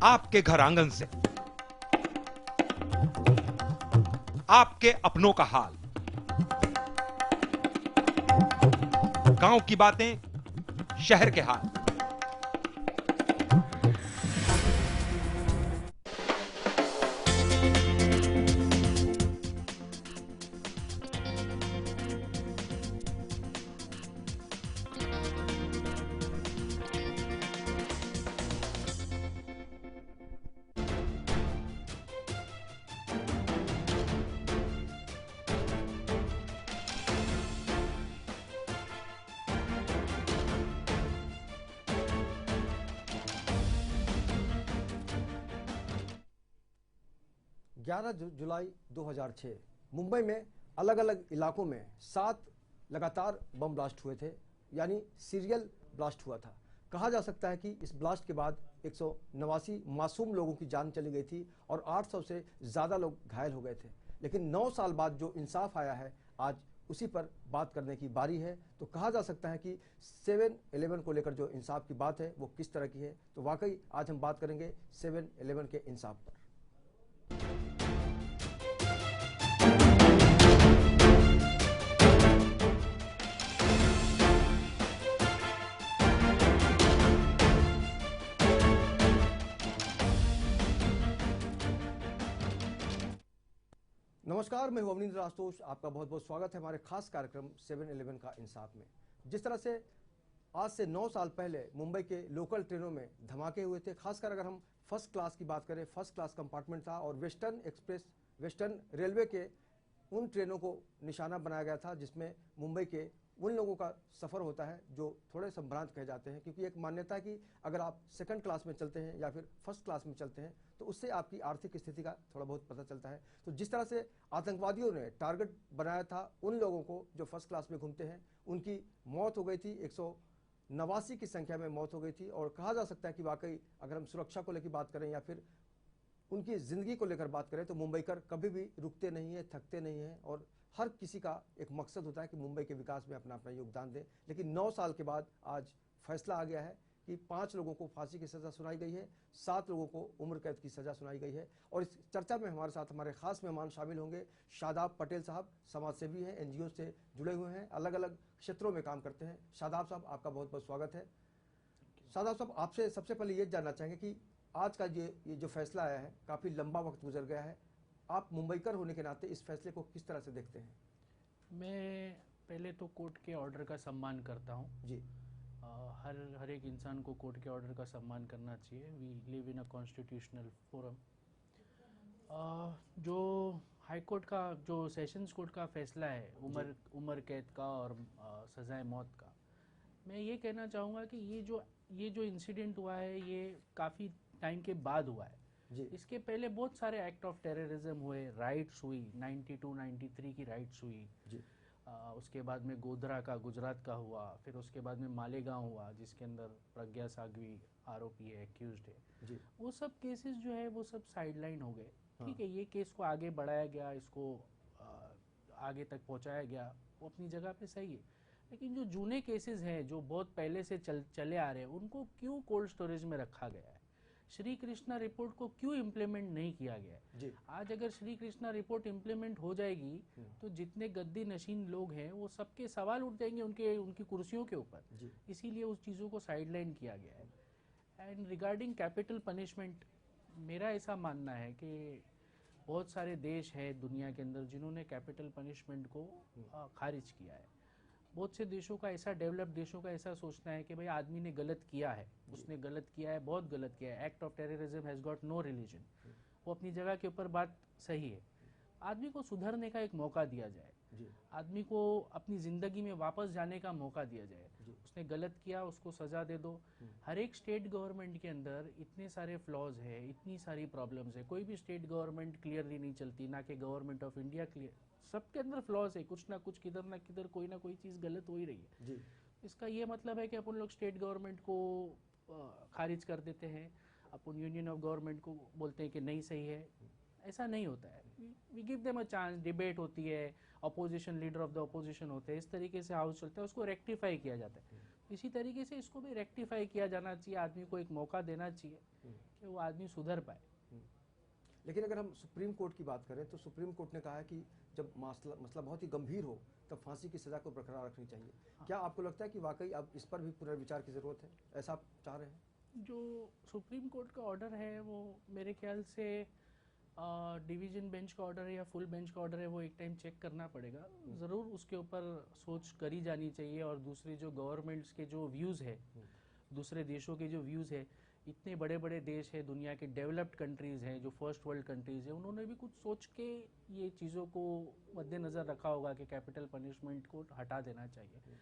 आपके घर आंगन से, आपके अपनों का हाल, गांव की बातें, शहर के हाल। जुलाई 2006 मुंबई में अलग अलग इलाकों में 7 लगातार बम ब्लास्ट हुए थे, यानी सीरियल ब्लास्ट हुआ था। कहा जा सकता है कि इस ब्लास्ट के बाद 189 मासूम लोगों की जान चली गई थी और 800 से ज़्यादा लोग घायल हो गए थे। लेकिन 9 साल बाद जो इंसाफ आया है, आज उसी पर बात करने की बारी है। तो कहा जा सकता है कि 7/11 को लेकर जो इंसाफ की बात है वो किस तरह की है। तो वाकई आज हम बात करेंगे 7/11 के इंसाफ पर। नमस्कार, मैं हूं अवनींद्र आशुतोष। आपका बहुत बहुत स्वागत है हमारे खास कार्यक्रम 7/11 का इंसाफ में। जिस तरह से आज से 9 साल पहले मुंबई के लोकल ट्रेनों में धमाके हुए थे, खासकर अगर हम फर्स्ट क्लास की बात करें, फर्स्ट क्लास कंपार्टमेंट था और वेस्टर्न एक्सप्रेस, वेस्टर्न रेलवे के उन ट्रेनों को निशाना बनाया गया था जिसमें मुंबई के उन लोगों का सफ़र होता है जो थोड़े संभ्रांत कहे जाते हैं, क्योंकि एक मान्यता है कि अगर आप सेकंड क्लास में चलते हैं या फिर फर्स्ट क्लास में चलते हैं तो उससे आपकी आर्थिक स्थिति का थोड़ा बहुत पता चलता है। तो जिस तरह से आतंकवादियों ने टारगेट बनाया था उन लोगों को जो फर्स्ट क्लास में घूमते हैं, उनकी मौत हो गई थी। 189 की संख्या में मौत हो गई थी और कहा जा सकता है कि वाकई अगर हम सुरक्षा को लेकर बात करें या फिर उनकी ज़िंदगी को लेकर बात करें तो मुंबईकर कभी भी रुकते नहीं हैं, थकते नहीं हैं और हर किसी का एक मकसद होता है कि मुंबई के विकास में अपना अपना योगदान दें। लेकिन 9 साल के बाद आज फैसला आ गया है कि 5 लोगों को फांसी की सज़ा सुनाई गई है, 7 लोगों को उम्र कैद की सज़ा सुनाई गई है। और इस चर्चा में हमारे साथ हमारे खास मेहमान शामिल होंगे। शादाब पटेल साहब समाजसेवी हैं, NGO से जुड़े हुए हैं, अलग अलग क्षेत्रों में काम करते हैं। शादाब साहब, आपका बहुत बहुत स्वागत है। शादाब साहब, आपसे सबसे पहले ये जानना चाहेंगे कि आज का ये जो फैसला आया है, काफ़ी लंबा वक्त गुजर गया है, आप मुंबईकर होने के नाते इस फैसले को किस तरह से देखते हैं? मैं पहले तो कोर्ट के ऑर्डर का सम्मान करता हूँ जी। हर एक इंसान को कोर्ट के ऑर्डर का सम्मान करना चाहिए। We live in a constitutional forum. जो हाई कोर्ट का, जो सेशंस कोर्ट का फैसला है उम्र कैद का और सज़ाए मौत का, मैं ये कहना चाहूँगा कि ये जो इंसिडेंट हुआ है ये काफ़ी टाइम के बाद हुआ है जी। इसके पहले बहुत सारे एक्ट ऑफ टेररिज्म हुए, राइट्स हुई, 92-93 की राइट्स हुई जी। उसके बाद में गोधरा का, गुजरात का हुआ, फिर उसके बाद में मालेगांव हुआ जिसके अंदर प्रज्ञा साध्वी आरोपी है, एक्यूज्ड है जी। वो सब केसेस जो है वो सब साइडलाइन हो गए। हाँ। ठीक है, ये केस को आगे बढ़ाया गया, इसको आगे तक पहुंचाया गया, वो अपनी जगह पे सही है। लेकिन जो जूने केसेस हैं जो बहुत पहले से चले आ रहे हैं उनको क्यों कोल्ड स्टोरेज में रखा गया है? श्री कृष्णा रिपोर्ट को क्यों इम्प्लीमेंट नहीं किया गया है? जी। आज अगर श्री कृष्णा रिपोर्ट इम्प्लीमेंट हो जाएगी तो जितने गद्दी नशीन लोग हैं वो सबके सवाल उठ जाएंगे उनकी कुर्सियों के ऊपर। इसीलिए उस चीज़ों को साइडलाइन किया गया है। एंड रिगार्डिंग कैपिटल पनिशमेंट, मेरा ऐसा मानना है कि बहुत सारे देश हैं दुनिया के अंदर जिन्होंने कैपिटल पनिशमेंट को खारिज किया है। बहुत से देशों का ऐसा, डेवलप्ड देशों का ऐसा सोचना है कि भाई आदमी ने गलत किया है, उसने गलत किया है, बहुत गलत किया है, act of terrorism has got no religion, वो अपनी जगह के ऊपर बात सही है। आदमी को सुधरने का एक मौका दिया जाए, आदमी को अपनी ज़िंदगी में वापस जाने का मौका दिया जाए। उसने गलत किया, उसको सज़ा दे दो। हर एक स्टेट गवर्नमेंट के अंदर इतने सारे फ्लॉज है, इतनी सारी प्रॉब्लम्स है, कोई भी स्टेट गवर्नमेंट क्लियरली नहीं चलती, ना कि गवर्नमेंट ऑफ इंडिया क्लियर, सबके अंदर फ्लॉज है, कुछ ना कुछ, किधर ना किधर कोई ना कोई चीज़ गलत हो ही रही है जी। इसका ये मतलब है कि अपन लोग स्टेट गवर्नमेंट को खारिज कर देते हैं, अपन यूनियन ऑफ गवर्नमेंट को बोलते हैं कि नहीं सही है। ऐसा नहीं होता है। We give them a chance, debate होती है, opposition leader of the opposition होते हैं, इस तरीके से हाउस चलता है, उसको रेक्टिफाई किया जाता है। इसी तरीके से इसको भी रेक्टिफाई किया जाना चाहिए, आदमी को एक मौका देना चाहिए कि वो आदमी सुधर पाए। लेकिन अगर हम सुप्रीम कोर्ट की बात करें तो सुप्रीम कोर्ट ने कहा है कि जब मसला बहुत ही गंभीर हो तब फांसी की सज़ा को बरकरार रखनी चाहिए। क्या आपको लगता है कि वाकई अब इस पर भी पुनर्विचार की ज़रूरत है, ऐसा आप चाह रहे हैं? जो सुप्रीम कोर्ट का ऑर्डर है वो मेरे ख्याल से डिवीज़न बेंच का ऑर्डर है या फुल बेंच का ऑर्डर है, वो एक टाइम चेक करना पड़ेगा। ज़रूर उसके ऊपर सोच करी जानी चाहिए। और दूसरे जो गवर्नमेंट्स के जो व्यूज़ है, दूसरे देशों के जो व्यूज़ है, इतने बड़े बड़े देश है, दुनिया के डेवलप्ड कंट्रीज़ हैं, जो फर्स्ट वर्ल्ड कंट्रीज़ हैं, उन्होंने भी कुछ सोच के ये चीज़ों को मद्देनज़र रखा होगा कि कैपिटल पनिशमेंट को हटा देना चाहिए।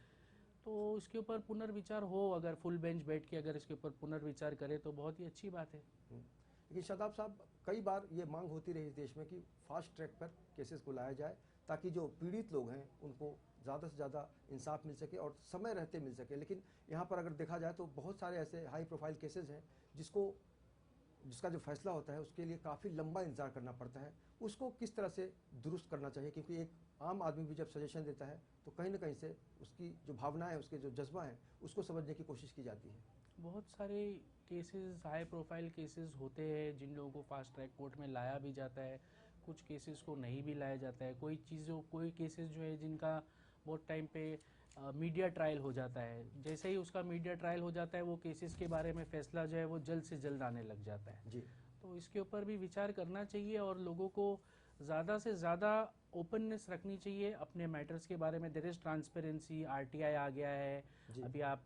तो इसके ऊपर पुनर्विचार हो, अगर फुल बेंच बैठ के अगर इसके ऊपर पुनर्विचार करे तो बहुत ही अच्छी बात है। लेकिन शादाब साहब, कई बार ये मांग होती रही इस देश में कि फास्ट ट्रैक पर केसेस को लाया जाए ताकि जो पीड़ित लोग हैं उनको ज़्यादा से ज़्यादा इंसाफ मिल सके और समय रहते मिल सके। लेकिन यहाँ पर अगर देखा जाए तो बहुत सारे ऐसे हाई प्रोफाइल केसेस हैं जिसका जो फैसला होता है उसके लिए काफ़ी लंबा इंतजार करना पड़ता है। उसको किस तरह से दुरुस्त करना चाहिए, क्योंकि एक आम आदमी भी जब सजेशन देता है तो कहीं ना कहीं से उसकी जो भावना है, उसके जो जज्बा है, उसको समझने की कोशिश की जाती है। बहुत सारे केसेस, हाई प्रोफाइल केसेस होते हैं जिन लोगों को फास्ट ट्रैक कोर्ट में लाया भी जाता है, कुछ केसेस को नहीं भी लाया जाता है। कोई केसेस जो है जिनका बहुत टाइम पे मीडिया ट्रायल हो जाता है, जैसे ही उसका मीडिया ट्रायल हो जाता है वो केसेस के बारे में फैसला जो है वो जल्द से जल्द आने लग जाता है जी। तो इसके ऊपर भी विचार करना चाहिए और लोगों को ज़्यादा से ज़्यादा ओपननेस रखनी चाहिए अपने मैटर्स के बारे में। देयर इज़ ट्रांसपेरेंसी, आरटीआई आ गया है। अभी आप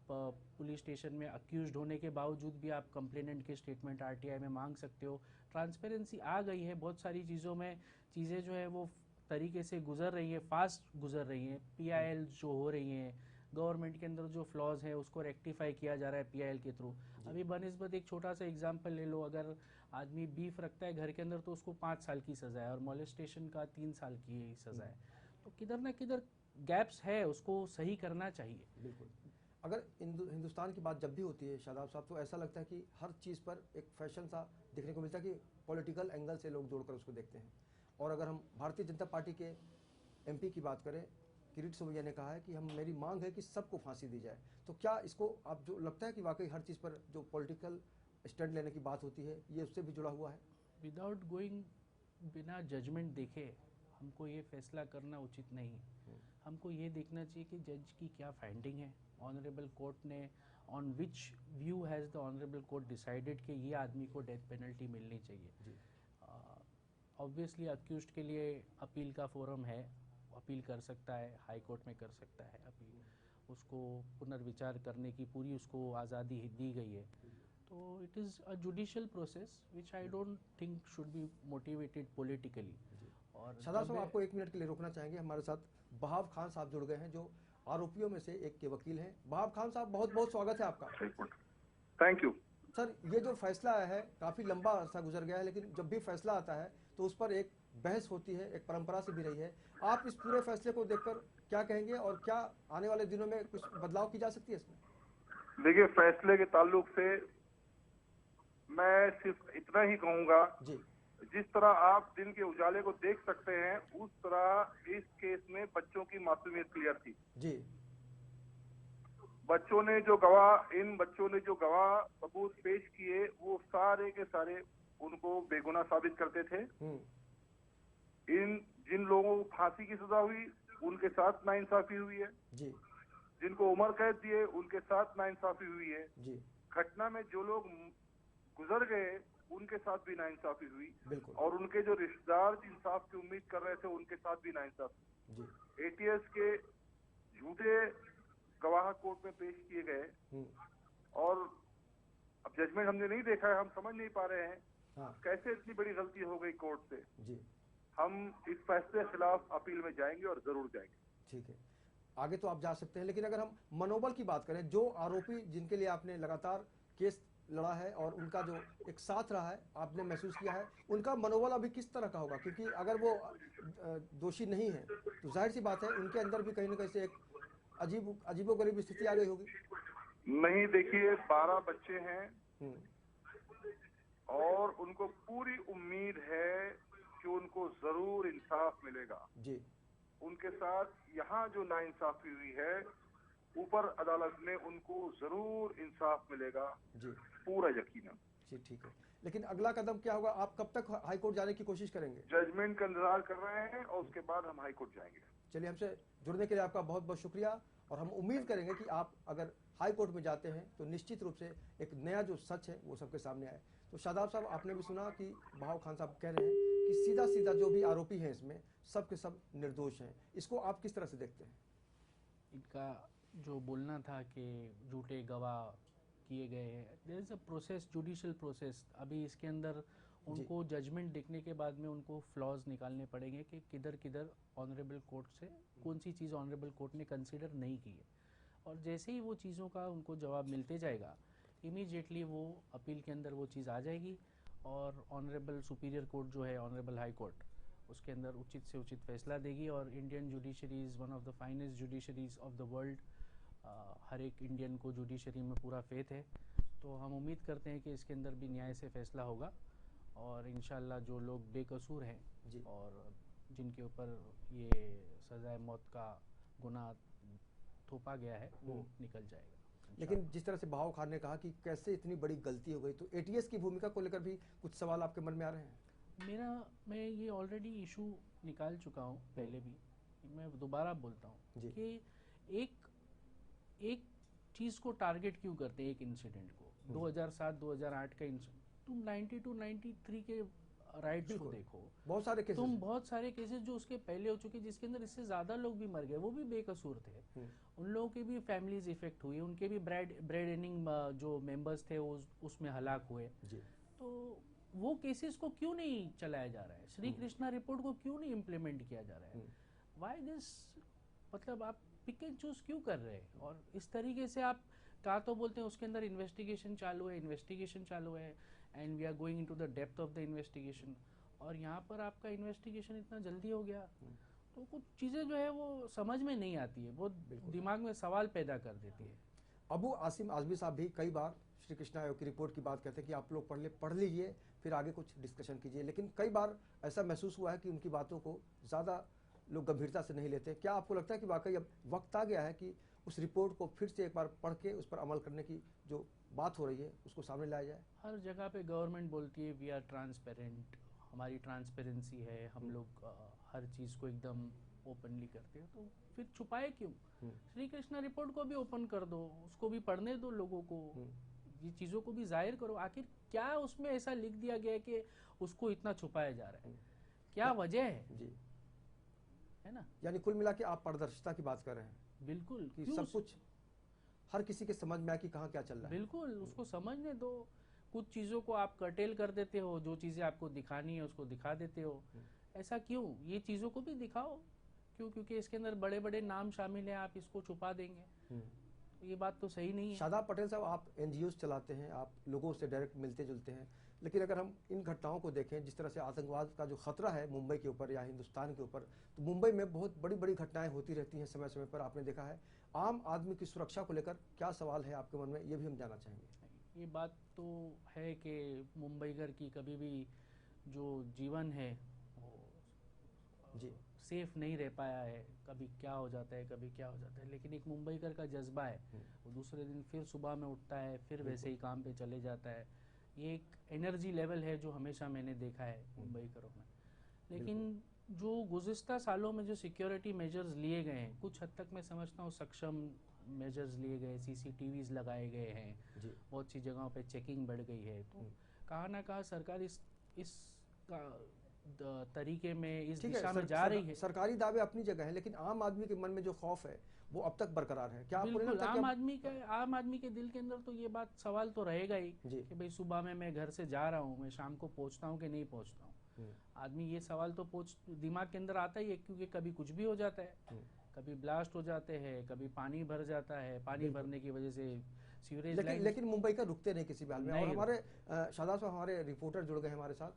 पुलिस स्टेशन में अक्यूज्ड होने के बावजूद भी आप कंप्लेनेंट के स्टेटमेंट आरटीआई में मांग सकते हो। ट्रांसपेरेंसी आ गई है, बहुत सारी चीज़ों में चीज़ें जो है वो तरीके से गुजर रही है, फास्ट गुजर रही हैं। पीआईएल जो हो रही हैं, गवर्नमेंट के अंदर जो फ्लॉज हैं उसको रेक्टिफाई किया जा रहा है पीआईएल के थ्रू। अभी बनस्बत एक छोटा सा एग्जांपल ले लो, अगर आदमी बीफ रखता है घर के अंदर तो उसको 5 साल की सज़ा है और मॉलेस्टेशन का 3 साल की सज़ा है। तो किधर ना किधर गैप्स है, उसको सही करना चाहिए। बिल्कुल। अगर हिंदुस्तान की बात जब भी होती है शादाब साहब, तो ऐसा लगता है कि हर चीज़ पर एक फैशन सा देखने को मिलता है कि पॉलिटिकल एंगल से लोग जोड़कर उसको देखते हैं। और अगर हम भारतीय जनता पार्टी के एमपी की बात करें, किरीट सोमैया ने कहा है कि मेरी मांग है कि सबको फांसी दी जाए। तो क्या इसको आप जो लगता है कि वाकई हर चीज़ पर जो पॉलिटिकल स्टैंड लेने की बात होती है ये उससे भी जुड़ा हुआ है? विदाउट गोइंग, बिना जजमेंट देखे हमको ये फैसला करना उचित नहीं है। हमको ये देखना चाहिए कि जज की क्या फाइंडिंग है, ऑनरेबल कोर्ट ने on which view has the honourable court decided कि ये आदमी को डेथ पेनल्टी मिलनी चाहिए। ऑब्वियसली अक्यूज्ड के लिए अपील का फोरम है, अपील कर सकता है, हाई कोर्ट में कर सकता है अपील, उसको पुनर्विचार करने की पूरी उसको आज़ादी दी गई है। तो it is a judicial process which I don't think should be motivated politically. और शादाब साहब, आपको 1 मिनट के लिए रोकना चाहेंगे। हमारे साथ बहाव खान साहब जुड़ गए हैं जो आरोपियों में से एक के वकील हैं। बहाव खान साहब, बहुत बहुत स्वागत है आपका। थैंक यू सर, ये जो फैसला आया है काफ़ी लंबा अरसा गुजर गया है, लेकिन जब भी फैसला आता है तो उस पर एक बहस होती है, एक परंपरा से भी रही है। आप इस पूरे फैसले को देखकर क्या कहेंगे और क्या आने वाले दिनों में कुछ बदलाव की जा सकती है इसमें? देखिए, फैसले के ताल्लुक से मैं सिर्फ इतना ही कहूंगा, जी। जिस तरह आप दिन के उजाले को देख सकते हैं उस तरह इस केस में बच्चों की मासूमियत क्लियर थी। जी। इन बच्चों ने जो गवाह सबूत पेश किए वो सारे के सारे उनको बेगुनाह साबित करते थे। जिन लोगों को फांसी की सजा हुई उनके साथ नाइंसाफी हुई है जी। जिनको उम्र कैद दिए उनके साथ नाइंसाफी हुई है जी। घटना में जो लोग गुजर गए उनके साथ भी नाइंसाफी हुई। बिल्कुल। और उनके जो रिश्तेदार इंसाफ की उम्मीद कर रहे थे उनके साथ भी नाइंसाफी। जी। एटीएस के झूठे गवाह कोर्ट में पेश किए गए और अब जजमेंट हमने नहीं देखा है, हम समझ नहीं पा रहे हैं कैसे इतनी बड़ी गलती हो गई कोर्ट से। जी। हम इस फैसले के खिलाफ अपील में जाएंगे और जरूर जाएंगे। ठीक है, आगे तो आप जा सकते हैं, लेकिन अगर हम मनोबल की बात करें, जो आरोपी जिनके लिए आपने लगातार केस लड़ा है और उनका जो एक साथ रहा है, आपने महसूस किया है, उनका मनोबल अभी किस तरह का होगा? क्योंकि अगर वो दोषी नहीं है तो जाहिर सी बात है उनके अंदर भी कहीं ना कहीं से एक अजीबोगरीब स्थिति आ गई होगी। नहीं, देखिए 12 बच्चे हैं और उनको पूरी उम्मीद है कि उनको जरूर इंसाफ मिलेगा। जी। उनके साथ यहाँ जो नाइंसाफी हुई है ऊपर अदालत में उनको जरूर इंसाफ मिलेगा जी, पूरा यकीन है जी। ठीक है, लेकिन अगला कदम क्या होगा? आप कब तक हाई कोर्ट जाने की कोशिश करेंगे? जजमेंट का इंतजार कर रहे हैं और उसके बाद हम हाई कोर्ट जाएंगे। चलिए, हमसे जुड़ने के लिए आपका बहुत बहुत शुक्रिया, और हम उम्मीद करेंगे कि आप अगर हाई कोर्ट में जाते हैं तो निश्चित रूप से एक नया जो सच है वो सबके सामने आए। तो शादाब साहब, आपने भी सुना कि बहाव खान साहब कह रहे हैं कि सीधा सीधा जो भी आरोपी हैं इसमें सब के सब निर्दोष हैं। इसको आप किस तरह से देखते हैं? इनका जो बोलना था कि झूठे गवाह किए गए हैं, there is a process, judicial process. अभी इसके अंदर उनको जजमेंट देखने के बाद में उनको फ्लॉज निकालने पड़ेंगे कि किधर किधर ऑनरेबल कोर्ट से कौन सी चीज़ ऑनरेबल कोर्ट ने कंसीडर नहीं की है, और जैसे ही वो चीज़ों का उनको जवाब मिलते जाएगा इमीडिएटली वो अपील के अंदर वो चीज़ आ जाएगी, और ऑनरेबल सुपीरियर कोर्ट जो है, ऑनरेबल हाई कोर्ट, उसके अंदर उचित से उचित फैसला देगी। और Indian judiciary is one of the finest judiciaries of the world. हर एक इंडियन को जुडिशरी में पूरा फेथ है, तो हम उम्मीद करते हैं कि इसके अंदर भी न्याय से फैसला होगा, और इंशाल्लाह जो लोग बेकसूर हैं जी, और जिनके ऊपर ये सज़ाए मौत का गुनाह थोपा गया है वो निकल जाएगा। लेकिन जिस तरह से बहाव खान ने कहा कि कैसे इतनी बड़ी गलती हो गई, तो एटीएस की भूमिका को लेकर भी कुछ सवाल आपके मन में आ रहे हैं? मैं ये ऑलरेडी इशू निकाल चुका हूँ पहले भी, मैं दोबारा बोलता हूँ कि एक चीज़ को टारगेट क्यों करते हैं, एक इंसिडेंट को। 2007-2008 का इंसिडेंट, तुम 92-93 के राइट्स को देखो, बहुत सारे केसेस, तुम बहुत सारे केसेस जो उसके पहले हो चुके, जिसके अंदर इससे ज्यादा लोग भी मर गए, वो भी बेकसूर थे। उन लोगों की भी फैमिलीज इफेक्ट हुई, उनके भी ब्रेड अर्निंग जो मेंबर्स थे उसमें हलाक हुए। तो वो केसेस को क्यों नहीं चलाया जा रहा है? श्री कृष्णा रिपोर्ट को क्यों नहीं इम्प्लीमेंट किया जा रहा है? व्हाई दिस, मतलब आप पिक एंड चूज क्यों कर रहे हैं? और इस तरीके से आप कहा तो बोलते हैं उसके अंदर इन्वेस्टिगेशन चालू है and we are going into the depth of the investigation, और यहाँ पर आपका इन्वेस्टिगेशन इतना जल्दी हो गया, तो कुछ चीज़ें जो है वो समझ में नहीं आती है, बहुत दिमाग में सवाल पैदा कर देती है। अबू आसिम आजमी साहब भी कई बार श्री कृष्णा आयोग की रिपोर्ट की बात कहते हैं कि आप लोग पढ़ लीजिए, फिर आगे कुछ डिस्कशन कीजिए, लेकिन कई बार ऐसा महसूस हुआ है कि उनकी बातों को ज़्यादा लोग गंभीरता से नहीं लेते। क्या आपको लगता है कि वाकई अब वक्त आ गया है कि उस रिपोर्ट को फिर से एक बार पढ़ के उस पर अमल करने की जो बात हो रही है उसको सामने लाया जाए? हर जगह पे गवर्नमेंट बोलती है वी आर ट्रांसपेरेंट, हमारी ट्रांसपेरेंसी है, हम लोग हर चीज़ को एकदम ओपनली करते हैं, तो फिर छुपाए क्यों? श्री कृष्णा रिपोर्ट को भी ओपन कर दो, उसको भी पढ़ने दो लोगों को, ये चीज़ों को भी जाहिर करो। आखिर क्या उसमें ऐसा लिख दिया गया है कि उसको इतना छुपाया जा रहा है? क्या वजह है जी, है ना? यानी कुल मिला के आप पारदर्शिता की बात कर रहे हैं? बिल्कुल, कि सब कुछ हर किसी के समझ में आए कि कहाँ क्या चल रहा है। बिल्कुल, उसको समझने दो। कुछ चीज़ों को आप कर्टेल कर देते हो, जो चीज़ें आपको दिखानी है उसको दिखा देते हो। ऐसा क्यों? ये चीज़ों को भी दिखाओ। क्यों? क्योंकि इसके अंदर बड़े बड़े नाम शामिल हैं, आप इसको छुपा देंगे, ये बात तो सही नहीं है। शादाब पटेल साहब, आप एनजीओ चलाते हैं, आप लोगों से डायरेक्ट मिलते जुलते हैं, लेकिन अगर हम इन घटनाओं को देखें, जिस तरह से आतंकवाद का जो खतरा है मुंबई के ऊपर या हिंदुस्तान के ऊपर, तो मुंबई में बहुत बड़ी बड़ी घटनाएं होती रहती हैं समय समय पर, आपने देखा है। आम आदमी की सुरक्षा को लेकर क्या सवाल है आपके मन में, ये भी हम जानना चाहेंगे। ये बात तो है कि मुंबईगर की कभी भी जो जीवन है वो जी, सेफ नहीं रह पाया है, कभी क्या हो जाता है, कभी क्या हो जाता है, लेकिन एक मुंबईकर का जज्बा है, वो दूसरे दिन फिर सुबह में उठता है, फिर वैसे ही काम पे चले जाता है। ये एक एनर्जी लेवल है जो हमेशा मैंने देखा है मुंबईकरों में। लेकिन जो गुज़िस्ता सालों में जो सिक्योरिटी मेजर्स लिए गए हैं, कुछ हद तक मैं समझता हूँ सक्षम मेजर्स लिए गए, CCTVs लगाए गए हैं, बहुत सी जगहों पे चेकिंग बढ़ गई है, तो कहाँ ना कहाँ सरकार इस तरीके में, इस दिशा में जा रही है। सरकारी दावे अपनी जगह है, लेकिन आम आदमी के मन में जो खौफ है वो अब तक बरकरार है। क्या आपको नहीं लगता कि आम आदमी के दिल के अंदर तो ये बात सवाल तो रहेगा ही कि भाई सुबह में मैं घर से जा रहा हूँ, मैं शाम को पहुँचता हूँ कि नहीं पहुँचता हूँ? आदमी ये सवाल तो दिमाग के अंदर आता ही है, क्योंकि कभी कुछ भी हो जाता है, कभी ब्लास्ट हो जाते हैं, कभी पानी भर जाता है, पानी भरने की वजह से सीवरेज लेकिन मुंबई का रुकते नहीं किसी भी हाल में। और हमारे शादाब साहब, हमारे रिपोर्टर जुड़ गए हमारे साथ,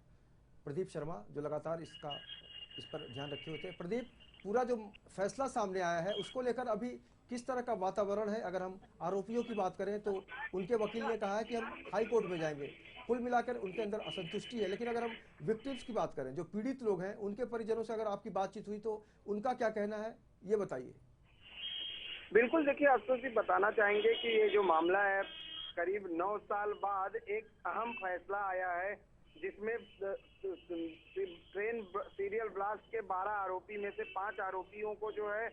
प्रदीप शर्मा, जो लगातार इस पर ध्यान रखे होते हैं। प्रदीप, पूरा जो फैसला सामने आया है उसको लेकर अभी किस तरह का वातावरण है? अगर हम आरोपियों की बात करें तो उनके वकील ने कहा है कि हम हाई कोर्ट में जाएंगे, कुल मिलाकर उनके अंदर असंतुष्टि है। लेकिन अगर हम विक्टिम्स की बात करें, जो पीड़ित लोग हैं, उनके परिजनों से अगर आपकी बातचीत हुई तो उनका क्या कहना है, ये बताइए। बिल्कुल, देखिए आशुतोष जी बताना चाहेंगे कि ये जो मामला है करीब 9 साल बाद एक अहम फैसला आया है, जिसमें ट्रेन सीरियल ब्लास्ट के 12 आरोपी में से 5 आरोपियों को जो है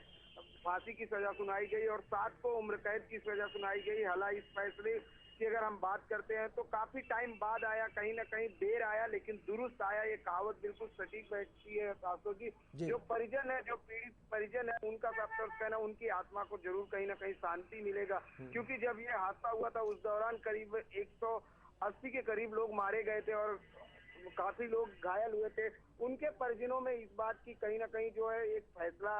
फांसी की सजा सुनाई गई और 7 को उम्र कैद की सजा सुनाई गई। हालांकि इस फैसले की अगर हम बात करते हैं तो काफी टाइम बाद आया, कहीं ना कहीं देर आया लेकिन दुरुस्त आया। ये कहावत बिल्कुल सटीक बैठती है आशुतोष जी। जो परिजन है, जो पीड़ित परिजन है, उनका सब कहना उनकी आत्मा को जरूर कहीं ना कहीं शांति मिलेगा, क्योंकि जब ये हादसा हुआ था उस दौरान करीब 180 के करीब लोग मारे गए थे और काफी लोग घायल हुए थे। उनके परिजनों में इस बात की कहीं ना कहीं जो है एक फैसला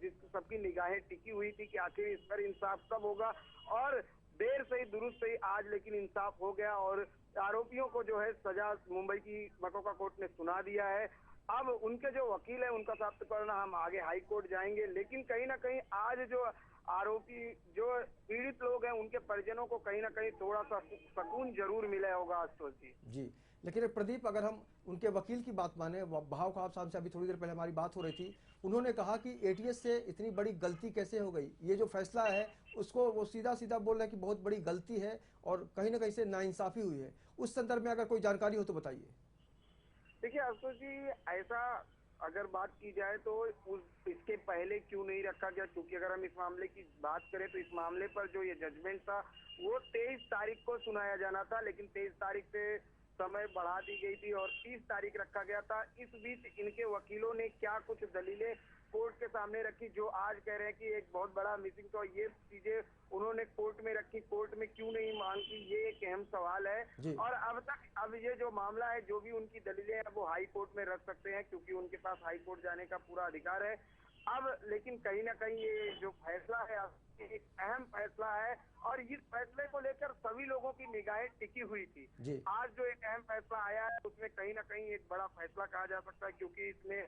जिस सबकी निगाहें टिकी हुई थी कि आखिर इस पर इंसाफ कब होगा, और देर से ही दुरुस्त से ही आज लेकिन इंसाफ हो गया और आरोपियों को जो है सजा मुंबई की मकोका कोर्ट ने सुना दिया है। अब उनके जो वकील है उनका साबित करना हम आगे हाई कोर्ट जाएंगे, लेकिन कहीं ना कहीं आज जो आरोपी जो पीड़ित लोग हैं उनके परिजनों को कहीं ना कहीं थोड़ा सा सुकून जरूर मिला होगा आशुतोष जी। लेकिन प्रदीप, अगर हम उनके वकील की बात माने, भाव खाब साहब से अभी थोड़ी देर पहले हमारी बात हो रही थी, उन्होंने कहा कि एटीएस से इतनी बड़ी गलती कैसे हो गई। ये जो फैसला है उसको वो सीधा सीधा बोल रहे हैं कि बहुत बड़ी गलती है और कहीं ना कहीं से नाइंसाफी हुई है। उस संदर्भ में अगर कोई जानकारी हो तो बताइए। देखिए आशुतोष जी, ऐसा अगर बात की जाए तो इसके पहले क्यों नहीं रखा गया, क्योंकि अगर हम इस मामले की बात करें तो इस मामले पर जो ये जजमेंट था वो 23 तारीख को सुनाया जाना था, लेकिन 23 तारीख से समय बढ़ा दी गई थी और 30 तारीख रखा गया था। इस बीच इनके वकीलों ने क्या कुछ दलीलें कोर्ट के सामने रखी जो आज कह रहे हैं कि एक बहुत बड़ा मिसिंग, तो ये चीजें उन्होंने कोर्ट में रखी, कोर्ट में क्यों नहीं मांग की, ये एक अहम सवाल है। और अब ये जो मामला है, जो भी उनकी दलीलें हैं वो हाई कोर्ट में रख सकते हैं, क्योंकि उनके पास हाई कोर्ट जाने का पूरा अधिकार है। अब लेकिन कहीं ना कहीं ये जो फैसला है एक अहम फैसला है और इस फैसले को लेकर सभी लोगों की निगाहें टिकी हुई थी। आज जो एक अहम फैसला आया है उसमें कहीं ना कहीं एक बड़ा फैसला कहा जा सकता है, क्योंकि इसमें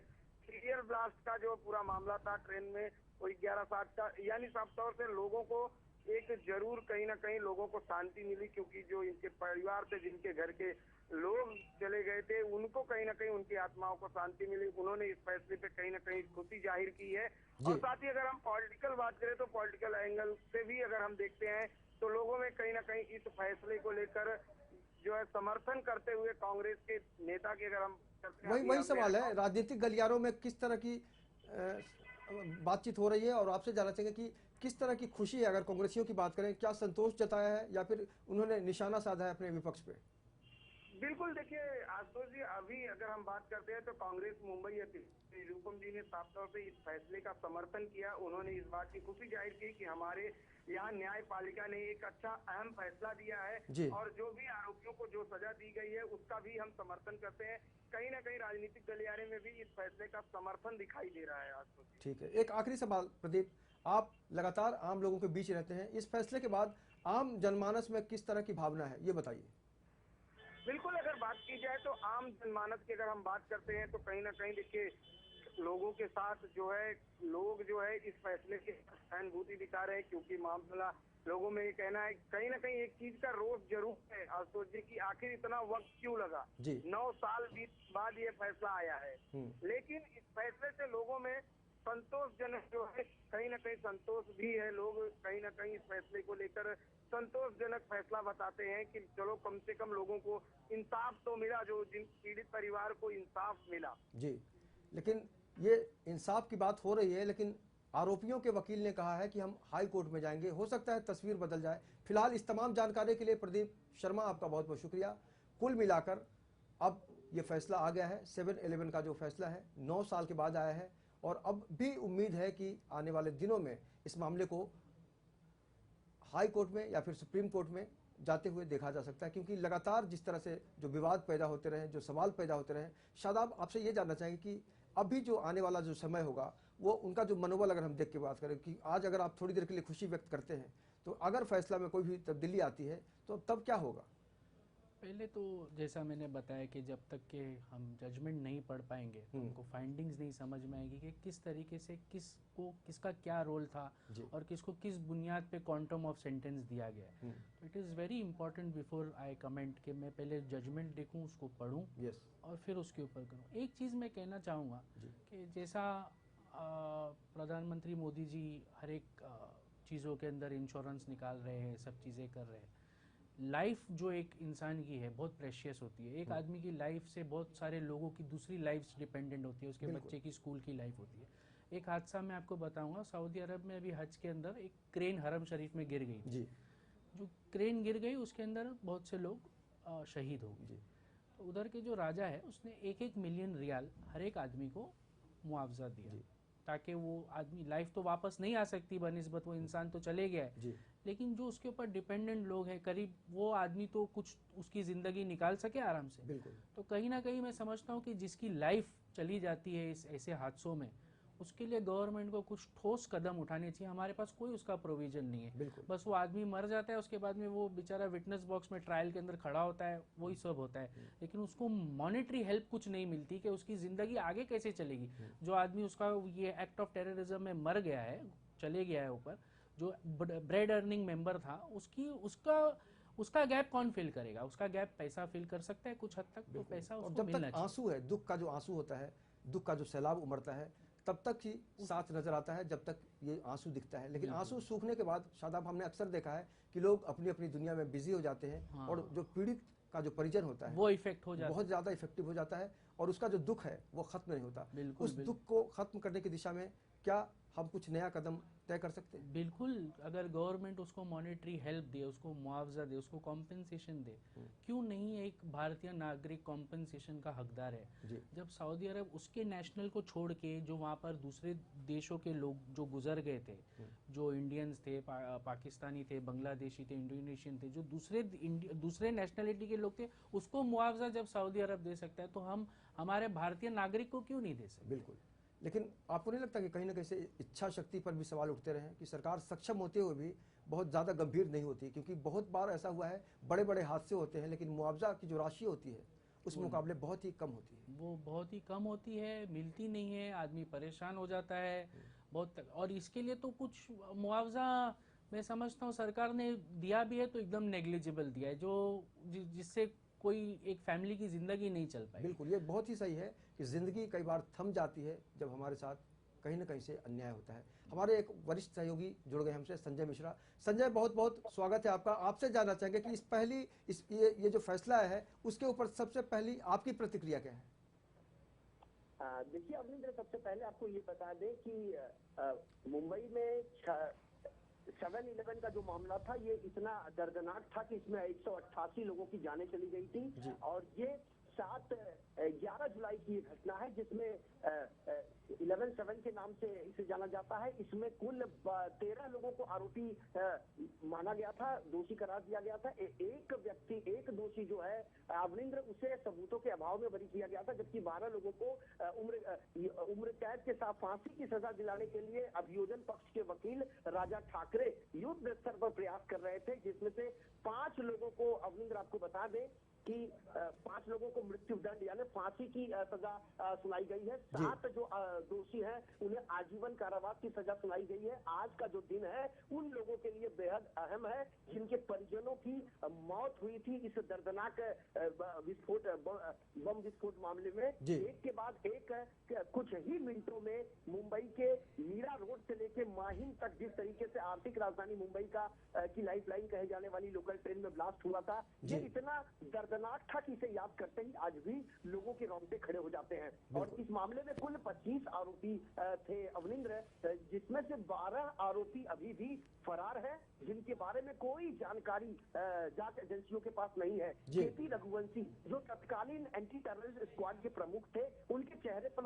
सीरियल ब्लास्ट का जो पूरा मामला था ट्रेन में वो 11/7 का, यानी साफ तौर से लोगों को एक जरूर कहीं ना कहीं लोगों को शांति मिली, क्योंकि जो इनके परिवार से जिनके घर के लोग चले गए थे उनको कहीं ना कहीं उनकी आत्माओं को शांति मिली। उन्होंने इस फैसले पे कहीं ना कहीं खुशी जाहिर की है। और साथ ही अगर हम पॉलिटिकल बात करें तो पॉलिटिकल एंगल से भी अगर हम देखते हैं तो लोगों में कहीं ना कहीं इस फैसले को लेकर जो है समर्थन करते हुए कांग्रेस के नेता की अगर हम वही सवाल है, राजनीतिक गलियारों में किस तरह की बातचीत हो रही है और आपसे जानना चाहेंगे कि किस तरह की खुशी है। अगर कांग्रेसियों की बात करें, क्या संतोष जताया है या फिर उन्होंने निशाना साधा है अपने विपक्ष पे? बिल्कुल, देखिए आशुतोष जी, अभी अगर हम बात करते हैं तो कांग्रेस मुंबई अध्यक्ष निरुपम जी ने साफ तौर से इस फैसले का समर्थन किया। उन्होंने इस बात की खुशी जाहिर की कि हमारे यहाँ न्यायपालिका ने एक अच्छा अहम फैसला दिया है और जो भी आरोपियों को जो सजा दी गई है उसका भी हम समर्थन करते हैं। कहीं ना कहीं राजनीतिक गलियारे में भी इस फैसले का समर्थन दिखाई दे रहा है आशुतोष जी। ठीक है, एक आखिरी सवाल प्रदीप, आप लगातार आम लोगों के बीच रहते हैं, इस फैसले के बाद आम जनमानस में किस तरह की भावना है, ये बताइए। बिल्कुल, अगर बात की जाए तो आम जनमानस की अगर हम बात करते हैं तो कहीं ना कहीं देखिए लोगों के साथ जो है लोग जो है इस फैसले की सहानुभूति दिखा रहे हैं, क्योंकि मामला लोगों में ये कहना है कहीं ना कहीं एक चीज का रोष जरूर है आशुतोष जी की आखिर इतना वक्त क्यों लगा। 9 साल बाद ये फैसला आया है, लेकिन इस फैसले से लोगों में संतोषजनक जो है कहीं ना कहीं संतोष भी है। लोग कहीं ना कहीं इस फैसले को लेकर संतोषजनक फैसला बताते हैं कि चलो कम से कम लोगों को इंसाफ तो मिला, जो जिन पीड़ित परिवार को इंसाफ मिला। लेकिन ये इंसाफ की बात हो रही है, लेकिन आरोपियों के वकील ने कहा है कि हम हाई कोर्ट में जाएंगे, हो सकता है तस्वीर बदल जाए। फिलहाल इस तमाम जानकारी के लिए प्रदीप शर्मा आपका बहुत बहुत शुक्रिया। कुल मिलाकर अब ये फैसला आ गया है, 7/11 का जो फैसला है 9 साल के बाद आया है और अब भी उम्मीद है कि आने वाले दिनों में इस मामले को हाई कोर्ट में या फिर सुप्रीम कोर्ट में जाते हुए देखा जा सकता है, क्योंकि लगातार जिस तरह से जो विवाद पैदा होते रहे, जो सवाल पैदा होते रहे। शादाब, आपसे ये जानना चाहेंगे कि अभी जो आने वाला जो समय होगा वो उनका जो मनोबल अगर हम देख के बात करें कि आज अगर आप थोड़ी देर के लिए खुशी व्यक्त करते हैं तो अगर फैसला में कोई भी तब्दीली आती है तो तब क्या होगा? पहले तो जैसा मैंने बताया कि जब तक के हम जजमेंट नहीं पढ़ पाएंगे तो हमको फाइंडिंग्स नहीं समझ में आएगी कि किस तरीके से किसको किसका क्या रोल था और किसको किस बुनियाद पे क्वांटम ऑफ सेंटेंस दिया गया है। तो it is very important before I comment कि मैं पहले जजमेंट देखूं, उसको पढूं और फिर उसके ऊपर करूं। एक चीज़ मैं कहना चाहूँगा कि जैसा प्रधानमंत्री मोदी जी हर एक चीज़ों के अंदर इंश्योरेंस निकाल रहे हैं, सब चीज़ें कर रहे हैं। लाइफ जो एक इंसान की है बहुत प्रेशियस होती है। एक आदमी की लाइफ से बहुत सारे लोगों की दूसरी लाइफ डिपेंडेंट होती है, उसके बच्चे की स्कूल की लाइफ होती है। एक हादसा मैं आपको बताऊंगा, सऊदी अरब में अभी हज के अंदर एक क्रेन हरम शरीफ में गिर गई थी। जो क्रेन गिर गई उसके अंदर बहुत से लोग शहीद हो गए। तो उधर के जो राजा है उसने 1-1 मिलियन रियाल हर एक आदमी को मुआवजा दिया, ताकि वो आदमी, लाइफ तो वापस नहीं आ सकती बनिस्बत, वो इंसान तो चले गया है, लेकिन जो उसके ऊपर डिपेंडेंट लोग हैं करीब, वो आदमी तो कुछ उसकी ज़िंदगी निकाल सके आराम से। बिल्कुल। तो कहीं ना कहीं मैं समझता हूँ कि जिसकी लाइफ चली जाती है इस ऐसे हादसों में, उसके लिए गवर्नमेंट को कुछ ठोस कदम उठाने चाहिए। हमारे पास कोई उसका प्रोविजन नहीं है। बस वो आदमी मर जाता है, उसके बाद में वो बेचारा विटनेस बॉक्स में ट्रायल के अंदर खड़ा होता है, वही सब होता है, लेकिन उसको मॉनेटरी हेल्प कुछ नहीं मिलती कि उसकी ज़िंदगी आगे कैसे चलेगी। जो आदमी उसका ये एक्ट ऑफ टेररिज्म में मर गया है, चले गया है ऊपर, जो ब्रेड अर्निंग मेंबर था, उसका गैप कौन फिल करेगा? उसका गैप पैसा फिल कर सकता है कुछ हद तक, तो पैसा उसको जब तक आंसू है, दुख का जो आंसू होता है, दुख का जो सैलाब उमड़ता है, तब तक ही साथ नजर आता है, जब तक ये आंसू दिखता है। लेकिन आंसू सूखने के बाद शादाब, हमने अक्सर देखा है कि लोग अपनी अपनी दुनिया में बिजी हो जाते हैं, और जो पीड़ित का जो परिजन होता है वो इफेक्ट हो जाता है, बहुत ज्यादा इफेक्टिव हो जाता है, और उसका जो दुख है वो खत्म नहीं होता। उस दुख को खत्म करने की दिशा में क्या हम कुछ नया कदम तय कर सकते हैं? बिल्कुल, अगर गवर्नमेंट उसको मॉनेटरी हेल्प दे, उसको मुआवजा दे, उसको कॉम्पेंसेशन दे, क्यों नहीं एक भारतीय नागरिक कॉम्पेंसेशन का हकदार है। जब सऊदी अरब उसके नेशनल को छोड़ के, जो वहाँ पर दूसरे देशों के लोग जो गुजर गए थे, जो इंडियंस थे, पाकिस्तानी थे, बांग्लादेशी थे, इंडोनेशियन थे, जो दूसरे नेशनलिटी के लोग थे, उसको मुआवजा जब सऊदी अरब दे सकता है, तो हम हमारे भारतीय नागरिक को क्यों नहीं दे सकते? बिल्कुल। लेकिन आपको नहीं लगता कि कहीं ना कहीं से इच्छा शक्ति पर भी सवाल उठते रहे कि सरकार सक्षम होते हुए भी बहुत ज़्यादा गंभीर नहीं होती? क्योंकि बहुत बार ऐसा हुआ है, बड़े बड़े हादसे होते हैं, लेकिन मुआवजा की जो राशि होती है उस मुकाबले बहुत ही कम होती है। वो बहुत ही कम होती है, मिलती नहीं है, आदमी परेशान हो जाता है बहुत और इसके लिए तो कुछ मुआवजा मैं समझता हूँ सरकार ने दिया भी है तो एकदम नेग्लिजिबल दिया है, जो जिससे कोई एक फैमिली की जिंदगी नहीं चल पाई। बिल्कुल, ये बहुत ही सही है कि जिंदगी कई बार थम जाती है जब हमारे साथ कहीं ना कहीं से अन्याय होता है। हमारे एक वरिष्ठ सहयोगी जुड़ गए हमसे, संजय मिश्रा। संजय, बहुत बहुत स्वागत है आपका। आपसे जानना चाहेंगे कि ये जो फैसला है उसके ऊपर सबसे पहली आपकी प्रतिक्रिया क्या है? देखिए अवनिंद्र, सबसे पहले आपको ये बता दें कि मुंबई में 7/11 का जो मामला था ये इतना दर्दनाक था कि इसमें 188 लोगों की जानें चली गई थी, और ये 11 जुलाई की घटना है जिसमें 11/7 के नाम से इसे जाना जाता है। इसमें कुल 13 लोगों को आरोपी माना गया था, दोषी करार दिया गया था। एक दोषी जो है अवनिंद्र, उसे सबूतों के अभाव में बरी किया गया था, जबकि 12 लोगों को उम्र कैद के साथ फांसी की सजा दिलाने के लिए अभियोजन पक्ष के वकील राजा ठाकरे युद्ध स्तर पर प्रयास कर रहे थे, जिसमें से 5 लोगों को अवनिंद्र आपको बता दें कि 5 लोगों को मृत्यु दंड यानी फांसी की सजा सुनाई गई है। 7 जो दोषी हैं उन्हें आजीवन कारावास की सजा सुनाई गई है। आज का जो दिन है उन लोगों के लिए बेहद अहम है जिनके परिजनों की मौत हुई थी इस दर्दनाक बम विस्फोट मामले में। एक के बाद एक कुछ ही मिनटों में मुंबई के मीरा रोड से लेके माहिम तक जिस तरीके से आर्थिक राजधानी मुंबई की लाइफलाइन कहे जाने वाली लोकल ट्रेन में ब्लास्ट हुआ था, ये इतना दर्दनाक था कि इसे याद करते ही आज भी लोगों के रोंगटे खड़े हो जाते हैं। और इस मामले में कुल 25 आरोपी थे अवनिंद्र, जिसमें से 12 आरोपी अभी भी फरार हैं, जिनके बारे में कोई जानकारी जांच एजेंसियों के पास नहीं है। केपी रघुवंशी जो तत्कालीन एंटी टेररिस्ट स्क्वाड के प्रमुख थे, उनके चेहरे पर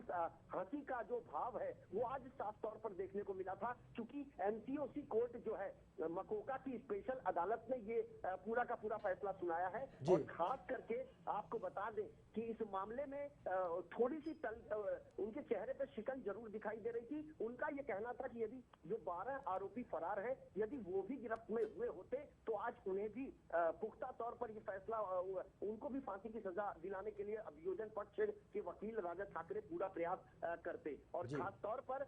हंसी का जो भाव है वो आज साफ तौर पर देखने को मिला था, क्योंकि एमसीओसी कोर्ट जो है मकोका की स्पेशल अदालत ने ये पूरा का पूरा फैसला सुनाया है। और खास करके आपको बता दें कि इस मामले में थोड़ी सी उनके चेहरे पर शिकन जरूर दिखाई दे रही थी। उनका ये कहना था कि यदि जो 12 आरोपी फरार है, यदि वो भी गिरफ्त में हुए होते तो आज उन्हें भी पुख्ता तौर पर ये फैसला, उनको भी फांसी की सजा दिलाने के लिए अभियोजन पक्ष के वकील राजा ठाकरे पूरा प्रयास करते। और खास तौर पर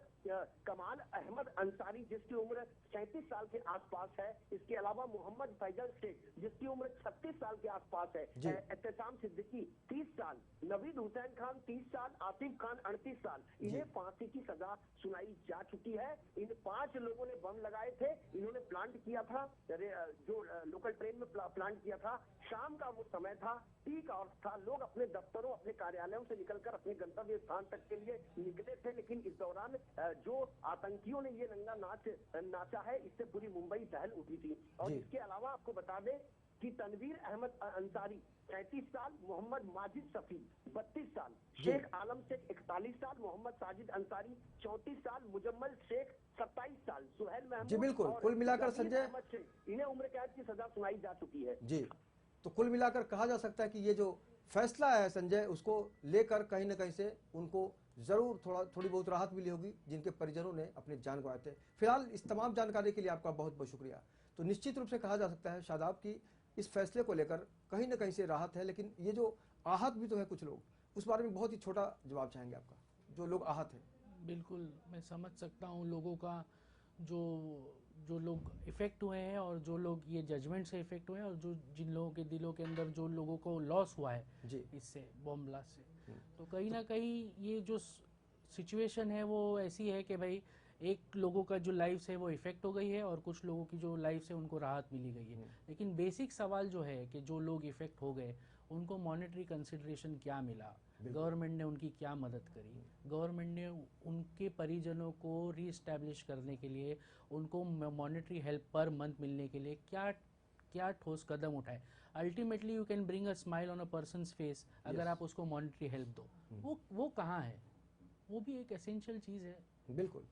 कमाल अहमद अंसारी जिसकी उम्र 37 साल के आसपास है, इसके अलावा मोहम्मद फैजल शेख जिसकी उम्र 36 साल के आसपास है, एहतसाम सिद्दीकी 30 साल, नवीद हुसैन खान 30 साल, आसिफ खान 38 साल, इन्हें फांसी की सजा सुनाई जा चुकी है। इन 5 लोगों ने बम लगाए थे, इन्होंने प्लांट किया था, जो लोकल ट्रेन में प्लांट किया था। शाम का वो समय था, पीक आवर था, लोग अपने दफ्तरों, अपने कार्यालयों से निकलकर अपने गंतव्य स्थान तक के लिए निकले थे, लेकिन इस दौरान जो आतंकियों ने ये रंगा नाच नाचा है, इससे पूरी मुंबई दहल उठी थी। और इसके अलावा आपको बता दें कि तनवीर अहमद अंसारी 35 साल, मोहम्मद माजिद सफी 32 साल, शेख आलम शेख 41 साल, मोहम्मद साजिद अंसारी 34 साल, मुजम्मल शेख 27 साल, सुहेल महमूद, जी बिल्कुल, कुल मिलाकर संजय इन्हें उम्र कैद की सजा सुनाई जा चुकी है। जी, तो कुल मिलाकर कहा जा सकता है कि ये जो फैसला है संजय, उसको लेकर कहीं ना कहीं से उनको जरूर थोड़ी बहुत राहत मिली होगी, जिनके परिजनों ने अपनी जान गंवाए थे। फिलहाल इस तमाम जानकारी के लिए आपका बहुत बहुत शुक्रिया। तो निश्चित रूप से कहा जा सकता है शादाब की इस फैसले को लेकर कहीं ना कहीं से राहत है, लेकिन ये जो आहत भी तो है कुछ लोग, उस बारे में बहुत ही छोटा जवाब चाहेंगे आपका, जो लोग आहत हैं। बिल्कुल, मैं समझ सकता हूँ लोगों का, जो लोग इफ़ेक्ट हुए हैं और जो लोग ये जजमेंट से इफ़ेक्ट हुए हैं, और जो जिन लोगों के दिलों के अंदर जो लोगों को लॉस हुआ है इससे, बॉम्ब ब्लास्ट से, तो कहीं ना कहीं ये जो सिचुएशन है वो ऐसी है कि भाई एक लोगों का जो लाइफ है वो इफ़ेक्ट हो गई है और कुछ लोगों की जो लाइफ है उनको राहत मिली गई है। लेकिन बेसिक सवाल जो है कि जो लोग इफ़ेक्ट हो गए उनको मॉनेटरी कंसिडरेशन क्या मिला, गवर्नमेंट ने उनकी क्या मदद करी, गवर्नमेंट ने उनके परिजनों को रीएस्टैब्लिश करने के लिए उनको मॉनेटरी हेल्प पर मंथ मिलने के लिए क्या ठोस कदम उठाए। Ultimately you can bring a smile on a person's face अगर आप उसको मॉनेटरी हेल्प दो। वो कहाँ है, वो भी एक एसेंशियल चीज़ है। बिल्कुल,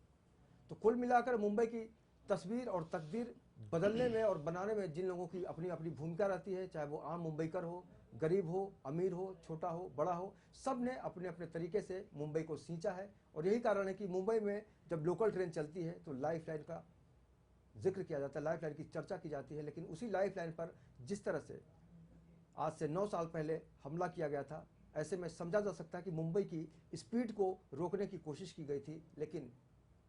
तो कुल मिलाकर मुंबई की तस्वीर और तकदीर बदलने में और बनाने में जिन लोगों की अपनी अपनी भूमिका रहती है, चाहे वो आम मुंबईकर हो, गरीब हो, अमीर हो, छोटा हो, बड़ा हो, सब ने अपने अपने तरीके से मुंबई को सींचा है। और यही कारण है कि मुंबई में जब लोकल ट्रेन चलती है तो लाइफ लाइन का जिक्र किया जाता है, लाइफ लाइन की चर्चा की जाती है। लेकिन उसी लाइफ लाइन पर जिस तरह से आज से 9 साल पहले हमला किया गया था, ऐसे में समझा जा सकता है कि मुंबई की स्पीड को रोकने की कोशिश की गई थी, लेकिन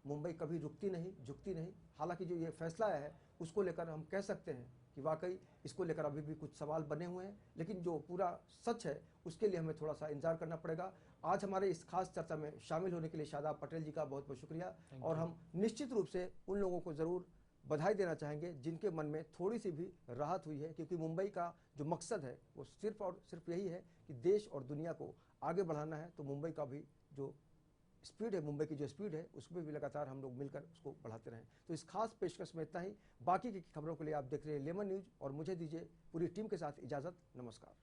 मुंबई कभी रुकती नहीं, झुकती नहीं। हालांकि जो ये फैसला आया है उसको लेकर हम कह सकते हैं कि वाकई इसको लेकर अभी भी कुछ सवाल बने हुए हैं, लेकिन जो पूरा सच है उसके लिए हमें थोड़ा सा इंतजार करना पड़ेगा। आज हमारे इस खास चर्चा में शामिल होने के लिए शादाब पटेल जी का बहुत बहुत शुक्रिया। और हम निश्चित रूप से उन लोगों को ज़रूर बधाई देना चाहेंगे जिनके मन में थोड़ी सी भी राहत हुई है, क्योंकि मुंबई का जो मकसद है वो सिर्फ और सिर्फ यही है कि देश और दुनिया को आगे बढ़ाना है। तो मुंबई का भी जो स्पीड है, मुंबई की जो स्पीड है, उसमें भी लगातार हम लोग मिलकर उसको बढ़ाते रहें। तो इस खास पेशकश में इतना ही। बाकी की खबरों के लिए आप देख रहे हैं लेमन न्यूज़ और मुझे दीजिए पूरी टीम के साथ इजाज़त। नमस्कार।